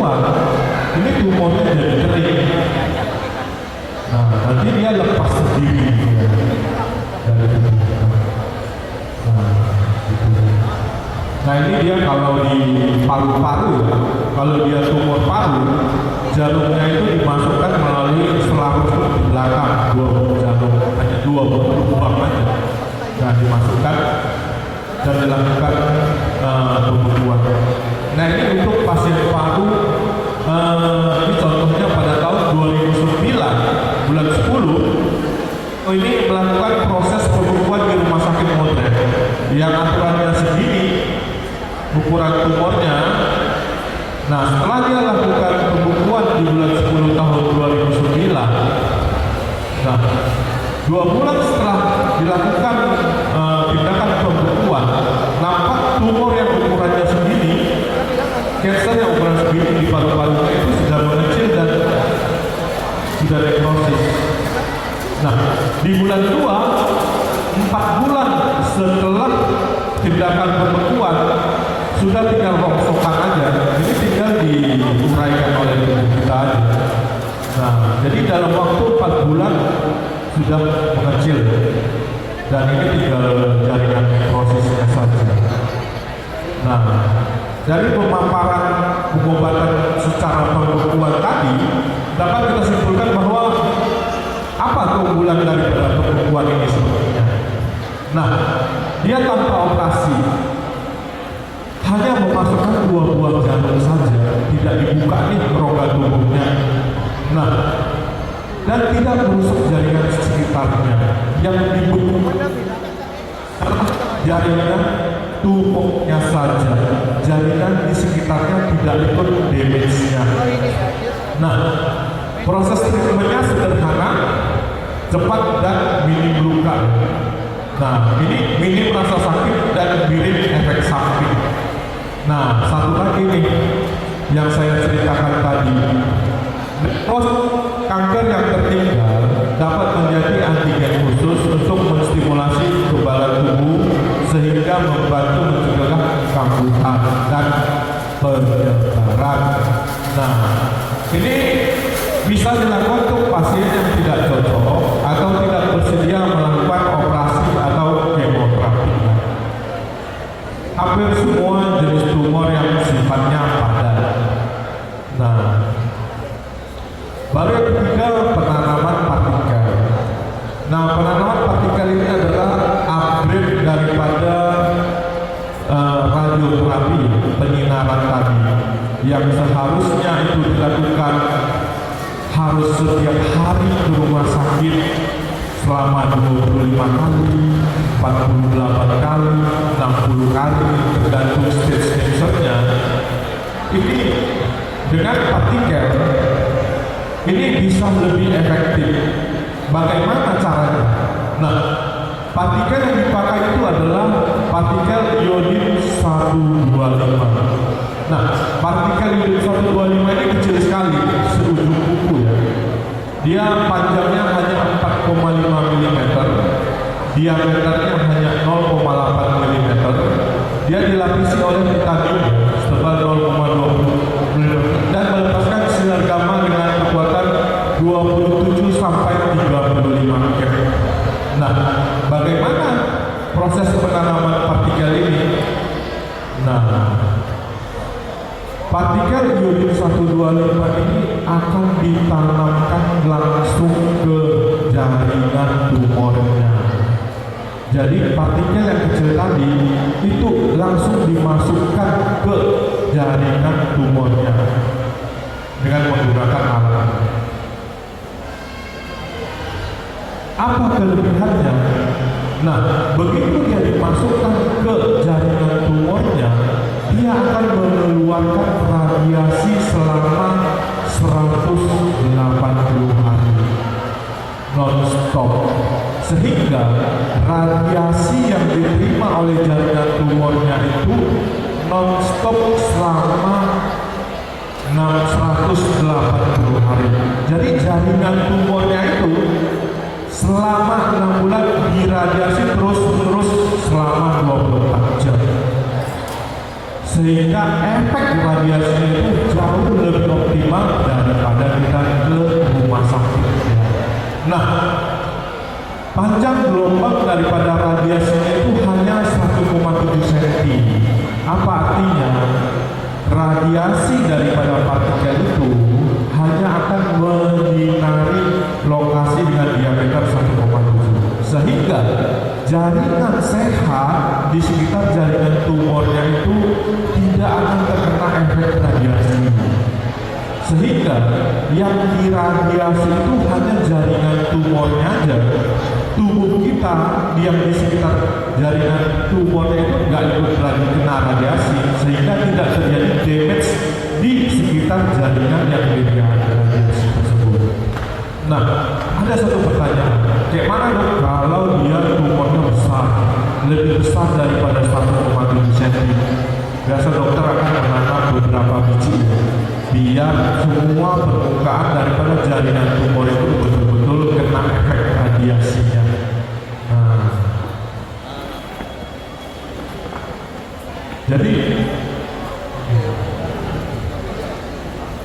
2 ini tumornya jadi kering. Nah, nanti dia lepas sendiri ya, dari tubuh kita. Nah ini dia kalau di paru-paru ya, kalau dia tumor paru, jarumnya itu dimasukkan melalui selang di belakang, 2 jarum, hanya 2 lubang aja. Nah dimasukkan dan dilakukan pembekuan. Nah ini untuk pasien paru, ini contohnya pada tahun 2009 bulan 10, ini melakukan proses pembekuan di rumah sakit modern yang aturannya sendiri ukuran tumornya. Nah setelah dia lakukan pembekuan di bulan 10 tahun 2009, nah 2 bulan setelah dilakukan tindakan pembekuan, nampak tumor yang ukurannya segini, kanker yang ukuran segini di paru-parunya itu sudah mengecil dan sudah nekrosis. Nah di bulan 2, 4 bulan setelah tindakan pembekuan, sudah tinggal rongsokan aja, ini tinggal diuraikan oleh tubuh kita aja. Nah, jadi dalam waktu 4 bulan sudah mengecil, dan ini tinggal jaringan nekrosisnya saja. Nah, dari pemaparan pengobatan secara pembekuan tadi, dapat kita simpulkan bahwa apa keunggulan daripada pembekuan ini sebenarnya. Nah, dia tanpa operasi, hanya memasukkan 2 buah jarum saja, tidak dibuka nih rongga tubuhnya. Nah, dan tidak merusak jaringan sekitarnya. Yang dibutuhkan jaringan tumornya saja, jaringan di sekitarnya tidak ikut damage-nya. Nah, proses treatmentnya sederhana, cepat dan minim luka. Nah, ini minim rasa sakit dan minim efek samping. Nah, satu lagi nih yang saya ceritakan tadi, kanker yang tertinggal dapat menjadi antigen khusus untuk menstimulasi kekebalan tubuh sehingga membantu mencegah kambuhan dan penyebaran. Nah, ini bisa dilakukan untuk pasien yang tidak cocok atau tidak bersedia melakukan operasi atau kemoterapi. Hampir semua jenis tumor yang sifatnya padat. Nah, baru yang ketiga, penanaman partikel. Nah, penanaman partikel ini adalah upgrade daripada radioterapi, penyinaran tadi, yang seharusnya itu dilakukan harus setiap hari ke rumah sakit selama 25 kali, 48 kali, 60 kali, tergantung stage cancernya. Ini dengan partikel ini bisa lebih efektif. Bagaimana caranya? Nah, partikel yang dipakai itu adalah partikel iodin 125. Nah, partikel iodin 125 ini kecil sekali, seujung kuku ya. Dia panjangnya hanya 4,5 mm, diameternya hanya 0,8 mm. Dia dilapisi oleh titanium setebal 0,20 mm dan melepaskan sinar gamma dengan kekuatan 27 sampai 35 K. Nah, bagaimana proses penanaman partikel ini? Nah, partikel iodin 125 ini akan ditanamkan langsung ke jaringan tumornya. Jadi partikel yang kecil tadi itu langsung dimasukkan ke jaringan tumornya dengan menggunakan alat. Apa kelebihannya? Nah, begitu dia dimasukkan ke jaringan tumornya, dia akan mengeluarkan radiasi selama 180 hari non-stop, sehingga radiasi yang diterima oleh jaringan tumornya itu non-stop selama 180 hari. Jadi jaringan tumornya itu selama 6 bulan diradiasi terus-menerus selama 24 jam, sehingga efek radiasinya itu jauh lebih Nah, panjang gelombang daripada radiasinya itu hanya 1,7 cm. Apa artinya? Radiasi daripada partikel itu hanya akan menyinari lokasi dengan diameter 1,7, sehingga jaringan sehat di sekitar jaringan tumornya itu tidak akan terkena efek radiasi. Sehingga yang diradiasi itu hanya jaringan tumornya aja. Tubuh kita yang di sekitar jaringan tumornya itu nggak ikut lagi kena radiasi, sehingga tidak terjadi damage di sekitar jaringan yang diradiasi tersebut. Nah, ada satu pertanyaan, kayak mana dok kalau dia tumornya besar, lebih besar daripada 1,7 cm? Biasa dokter akan menanam beberapa biji biar semua permukaan daripada jaringan tumor itu betul-betul kena efek radiasinya. Nah, jadi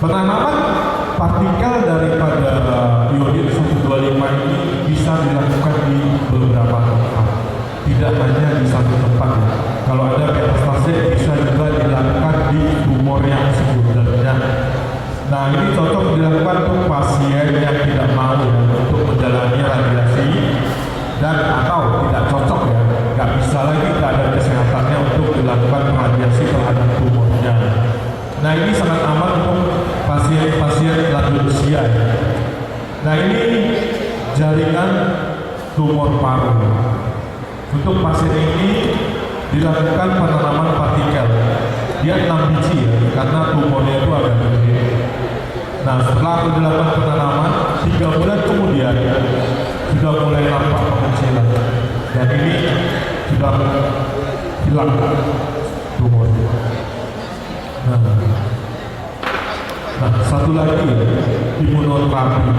penanaman partikel daripada iodin 125 ini bisa dilakukan di beberapa tempat, tidak hanya di satu tempat. Kalau ada metastase bisa juga dilakukan di tumor yang sebelumnya. Nah, ini cocok dilakukan untuk pasien yang tidak mau ya, untuk menjalani radiasi, dan atau tidak cocok ya, nggak bisa lagi keadaan kesehatannya untuk dilakukan radiasi terhadap tumornya. Nah, ini sangat aman untuk pasien-pasien lanjut usia ya. Nah, ini jaringan tumor paru. Untuk pasien ini dilakukan penanaman partikel. Dia 6 biji ya, karena tumornya itu agak gede. Nah, setelah dilakukan penanaman 3 bulan kemudian sudah mulai nampak pengecilan, dan ini sudah hilang tumornya. Nah, satu lagi imunoterapi.